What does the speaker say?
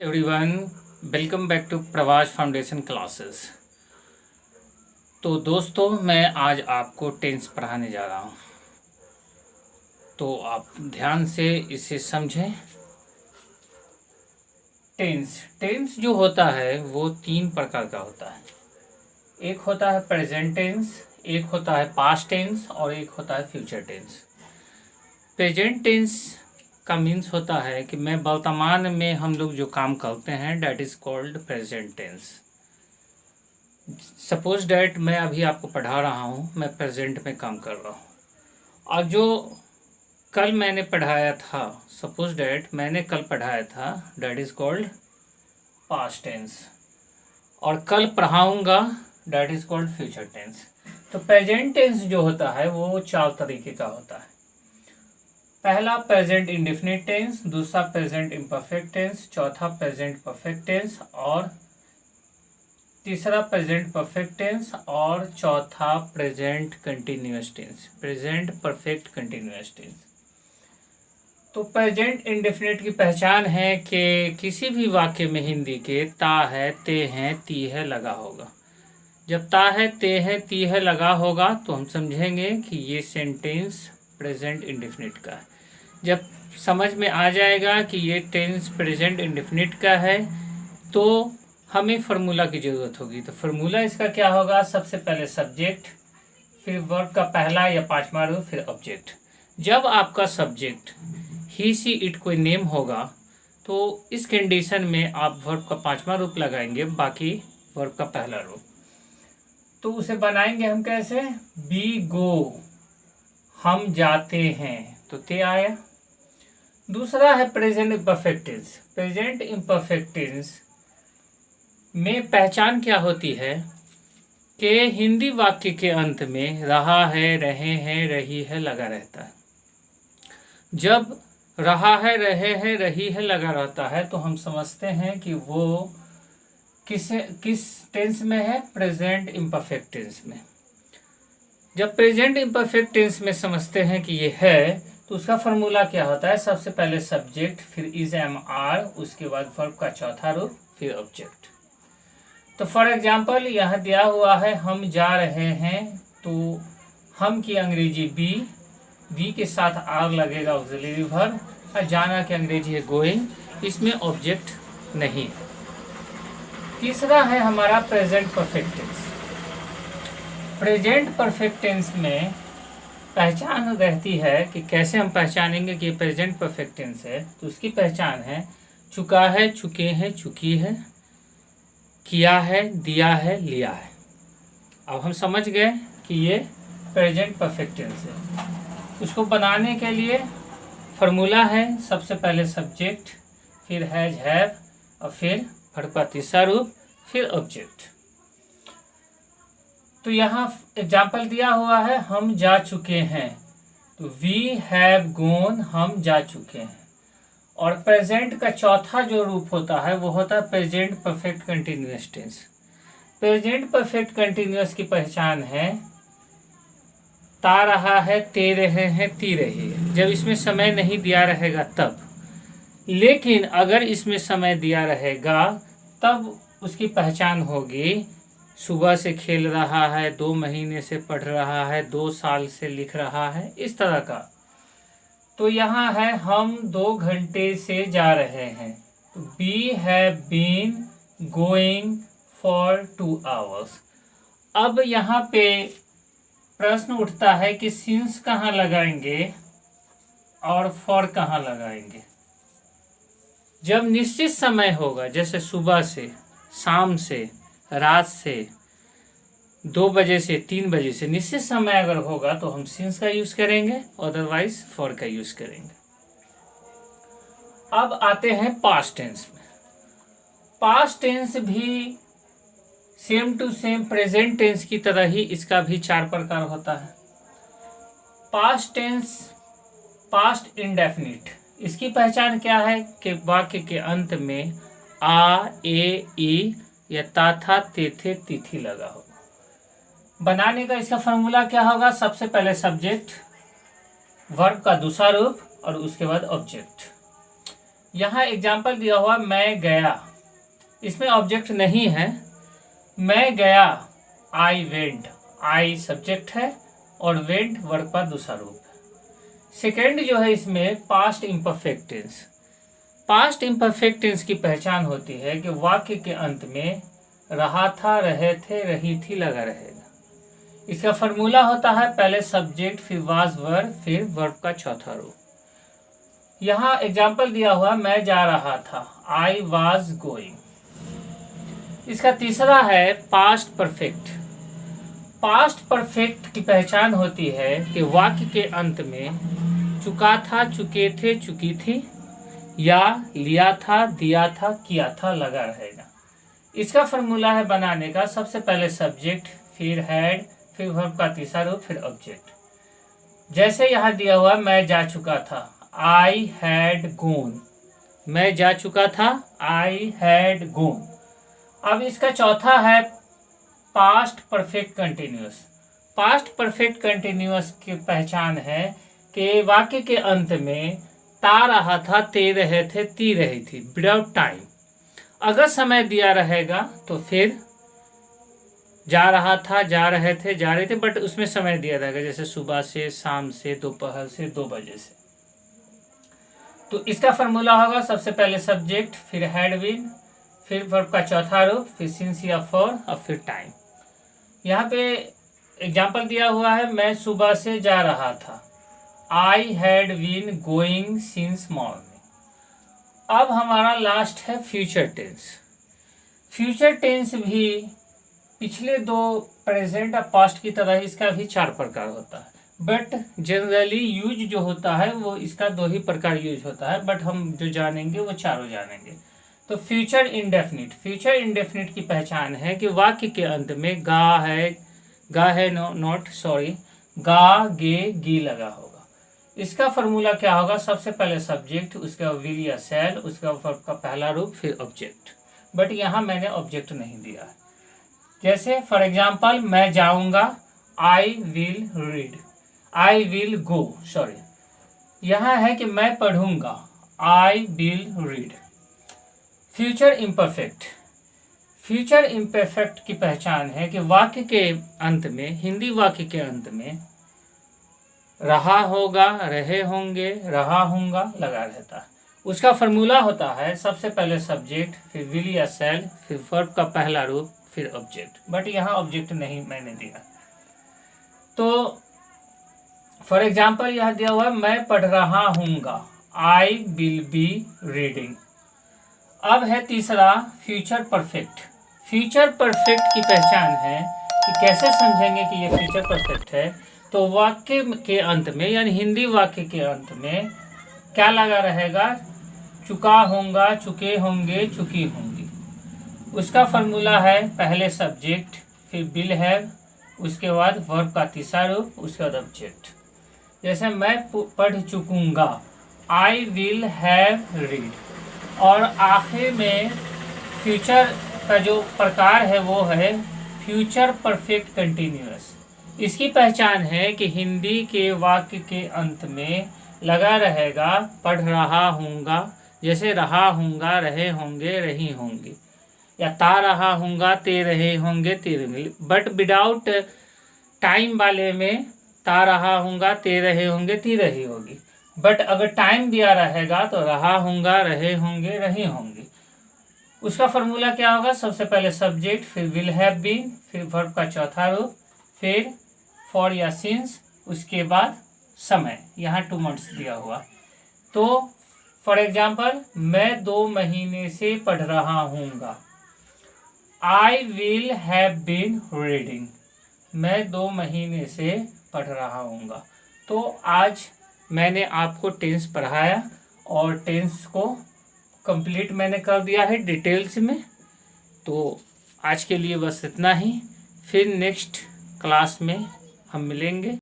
Everyone, welcome back to प्रवास foundation classes. तो दोस्तों, मैं आज आपको टेंस पढ़ाने जा रहा हूँ, तो आप ध्यान से इसे समझें। टेंस जो होता है वो तीन प्रकार का होता है। एक होता है प्रेजेंट टेंस, एक होता है पास्ट टेंस और एक होता है फ्यूचर टेंस। प्रेजेंट टेंस का मीन्स होता है कि मैं वर्तमान में हम लोग जो काम करते हैं, that is called present tense. Suppose that मैं अभी आपको पढ़ा रहा हूँ, मैं प्रेजेंट में काम कर रहा हूँ, और जो कल मैंने पढ़ाया था, सपोज डैट मैंने कल पढ़ाया था, that is called past tense, और कल पढ़ाऊँगा, that is called future tense. तो प्रेजेंट टेंस जो होता है वो चार तरीके का होता है। पहला प्रेजेंट इंडेफिनिट टेंस, दूसरा प्रेजेंट इम्परफेक्ट टेंस, चौथा प्रेजेंट परफेक्ट टेंस, और तीसरा प्रेजेंट परफेक्ट टेंस, और चौथा present continuous tense, present perfect continuous tense. तो प्रेजेंट इंडेफिनिट की पहचान है कि किसी भी वाक्य में हिंदी के ता है, ते हैं, ती है लगा होगा। जब ता है, ते है, ती है लगा होगा तो हम समझेंगे कि ये सेंटेंस प्रेजेंट इंडेफिनिट का है। जब समझ में आ जाएगा कि ये टेंस प्रेजेंट इंडेफिनिट का है तो हमें फार्मूला की ज़रूरत होगी। तो फार्मूला इसका क्या होगा? सबसे पहले सब्जेक्ट, फिर वर्ब का पहला या पांचवा रूप, फिर ऑब्जेक्ट। जब आपका सब्जेक्ट ही सी इट कोई नेम होगा तो इस कंडीशन में आप वर्ब का पांचवा रूप लगाएंगे, बाकी वर्ब का पहला रूप। तो उसे बनाएंगे हम कैसे? बी गो, हम जाते हैं, तो ते आया। दूसरा है present imperfect tense. Present imperfect tense में पहचान क्या होती है कि हिंदी वाक्य के अंत में रहा है, रहे हैं, रही है लगा रहता है। जब रहा है, रहे हैं, रही है लगा रहता है तो हम समझते हैं कि वो किस टेंस में है? प्रेजेंट इम्परफेक्ट टेंस में। जब प्रेजेंट इम्परफेक्ट टेंस में समझते हैं कि ये है तो उसका फार्मूला क्या होता है? सबसे पहले सब्जेक्ट, फिर इज एम आर, उसके बाद वर्ब का चौथा रूप, फिर ऑब्जेक्ट। तो फॉर एग्जांपल यहाँ दिया हुआ है हम जा रहे हैं, तो हम की अंग्रेजी बी के साथ आर लगेगा ऑक्सिलरी वर्ब, और जाना की अंग्रेजी है गोइंग, इसमें ऑब्जेक्ट नहीं। तीसरा है हमारा present perfect tense. Present perfect tense में पहचान रहती है कि कैसे हम पहचानेंगे कि प्रेजेंट परफेक्ट टेंस है। तो उसकी पहचान है चुका है, चुके हैं, चुकी है, किया है, दिया है, लिया है। अब हम समझ गए कि ये प्रेजेंट परफेक्ट टेंस है। उसको बनाने के लिए फार्मूला है सबसे पहले सब्जेक्ट, फिर हैज, हैव, और फिर वर्ब का तीसरा रूप, फिर ऑब्जेक्ट। तो यहाँ एग्जाम्पल दिया हुआ है हम जा चुके हैं, तो वी हैव गॉन, हम जा चुके हैं। और प्रेजेंट का चौथा जो रूप होता है वो होता है present perfect continuous tense. Present perfect continuous की पहचान है ता रहा है, ते रहे हैं, ती रही है। जब इसमें समय नहीं दिया रहेगा तब, लेकिन अगर इसमें समय दिया रहेगा तब उसकी पहचान होगी सुबह से खेल रहा है, 2 महीने से पढ़ रहा है, 2 साल से लिख रहा है, इस तरह का। तो यहाँ है हम 2 घंटे से जा रहे हैं, तो we have been going for 2 hours. अब यहाँ पे प्रश्न उठता है कि सिंस कहाँ लगाएंगे और फॉर कहाँ लगाएंगे। जब निश्चित समय होगा, जैसे सुबह से, शाम से, रात से, 2 बजे से 3 बजे से, निश्चित समय अगर होगा तो हम सिंस का यूज करेंगे, अदरवाइज फॉर का यूज करेंगे। अब आते हैं पास्ट टेंस में। पास्ट टेंस भी same to same present tense की तरह ही इसका भी 4 प्रकार होता है। पास्ट टेंस, पास्ट इंडेफिनिट, इसकी पहचान क्या है कि वाक्य के अंत में आ, ए, ई या ता, था, ते, थे, तिथि लगा हो। बनाने का इसका फॉर्मूला क्या होगा? सबसे पहले सब्जेक्ट, वर्ब का दूसरा रूप, और उसके बाद ऑब्जेक्ट। यहाँ एग्जाम्पल दिया हुआ मैं गया, इसमें ऑब्जेक्ट नहीं है। मैं गया, आई वेंट, आई सब्जेक्ट है और वेंट वर्ब का दूसरा रूप है। सेकेंड जो है इसमें past imperfect tense. Past imperfect tense की पहचान होती है कि वाक्य के अंत में रहा था, रहे थे, रही थी लगा रहेगा। इसका फॉर्मूला होता है पहले सब्जेक्ट, फिर वाज वर्ब, फिर वर्ब का चौथा रूप। यहाँ एग्जाम्पल दिया हुआ मैं जा रहा था, आई वाज गोइंग। इसका तीसरा है पास्ट परफेक्ट। पास्ट परफेक्ट की पहचान होती है कि वाक्य के अंत में चुका था, चुके थे, चुकी थी या लिया था, दिया था, किया था लगा रहेगा। इसका फॉर्मूला है बनाने का सबसे पहले सब्जेक्ट, फिर हैड, फिर वर्ब का तीसरा रूप, फिर ऑब्जेक्ट। जैसे यहाँ दिया हुआ मैं जा चुका था, आई हैड गोन। मैं जा चुका था, आई हैड गोन। अब इसका चौथा है past perfect continuous. Past perfect continuous की पहचान है कि वाक्य के अंत में ता रहा था, ते रहे थे, ती रही थी विदाउट टाइम। अगर समय दिया रहेगा तो फिर जा रहा था, जा रहे थे, जा रहे थे, बट उसमें समय दिया रहेगा, जैसे सुबह से, शाम से, दोपहर से, 2 बजे से। तो इसका फॉर्मूला होगा सबसे पहले सब्जेक्ट, फिर हैड बीन, फिर वर्ब का चौथा रूप, फिर सिंस या फॉर और फिर टाइम। यहाँ पे एग्जाम्पल दिया हुआ है मैं सुबह से जा रहा था, I had been going since morning. अब हमारा लास्ट है फ्यूचर टेंस। फ्यूचर टेंस भी पिछले 2 प्रेजेंट और पास्ट की तरह इसका भी 4 प्रकार होता है, बट जनरली यूज जो होता है वो इसका 2 ही प्रकार यूज होता है, बट हम जो जानेंगे वो चारों जानेंगे। तो फ्यूचर इंडेफिनिट। फ्यूचर इंडेफिनिट की पहचान है कि वाक्य के अंत में गा है नॉट सॉरी, गा, गे, गी लगा होगा। इसका फॉर्मूला क्या होगा, सबसे पहले सब्जेक्ट, उसके बाद विल या शैल, उसके बाद वर्ब का पहला रूप, फिर ऑब्जेक्ट। बट यहाँ मैंने ऑब्जेक्ट नहीं दिया है। जैसे फॉर एग्जाम्पल मैं जाऊंगा, I will read, I will go, sorry. यहाँ है कि मैं पढ़ूंगा, I will read. Future imperfect. Future imperfect की पहचान है कि वाक्य के अंत में, हिंदी वाक्य के अंत में रहा होगा, रहे होंगे, रहा होगा लगा रहता है। उसका फॉर्मूला होता है सबसे पहले सब्जेक्ट, फिर विल या शैल, फिर वर्ब का पहला रूप, फिर ऑब्जेक्ट। बट यहाँ ऑब्जेक्ट नहीं मैंने दिया। तो फॉर एग्जाम्पल यह दिया हुआ मैं पढ़ रहा हूँगा, आई विल बी रीडिंग। अब है तीसरा फ्यूचर परफेक्ट। फ्यूचर परफेक्ट की पहचान है कि कैसे समझेंगे कि ये फ्यूचर परफेक्ट है। तो वाक्य के अंत में यानी हिंदी वाक्य के अंत में क्या लगा रहेगा, चुका होगा, चुके होंगे, चुकी होंगी। उसका फॉर्मूला है पहले सब्जेक्ट, फिर विल हैव, उसके बाद वर्ब का तीसरा रूप, उसके बाद ऑब्जेक्ट। जैसे मैं पढ़ चुकूंगा, आई विल हैव रीड। और आखिर में फ्यूचर का जो प्रकार है वो है फ्यूचर परफेक्ट कंटिन्यूअस। इसकी पहचान है कि हिंदी के वाक्य के अंत में लगा रहेगा पढ़ रहा हूँगा, जैसे रहा हूँगा, रहे होंगे, रही होंगी, या ता रहा हूँगा, ते रहे होंगे, ते रहेंगे। बट विदाउट टाइम वाले में ता रहा हूँगा, ते रहे होंगे, ती रही होगी। बट अगर टाइम दिया रहेगा तो रहा हूँगा, रहे होंगे, रही होंगी। उसका फॉर्मूला क्या होगा, सबसे पहले सब्जेक्ट, फिर विल हैव बीन, फिर वर्ब का चौथा रूप, फिर फॉर या सिंस, उसके बाद समय। यहाँ 2 मंथ्स दिया हुआ। तो फॉर एग्जाम्पल मैं 2 महीने से पढ़ रहा हूँगा, I will have been reading. मैं 2 महीने से पढ़ रहा हूँगा। तो आज मैंने आपको टेंस पढ़ाया और टेंस को कंप्लीट मैंने कर दिया है डिटेल्स में। तो आज के लिए बस इतना ही। फिर नेक्स्ट क्लास में हम मिलेंगे।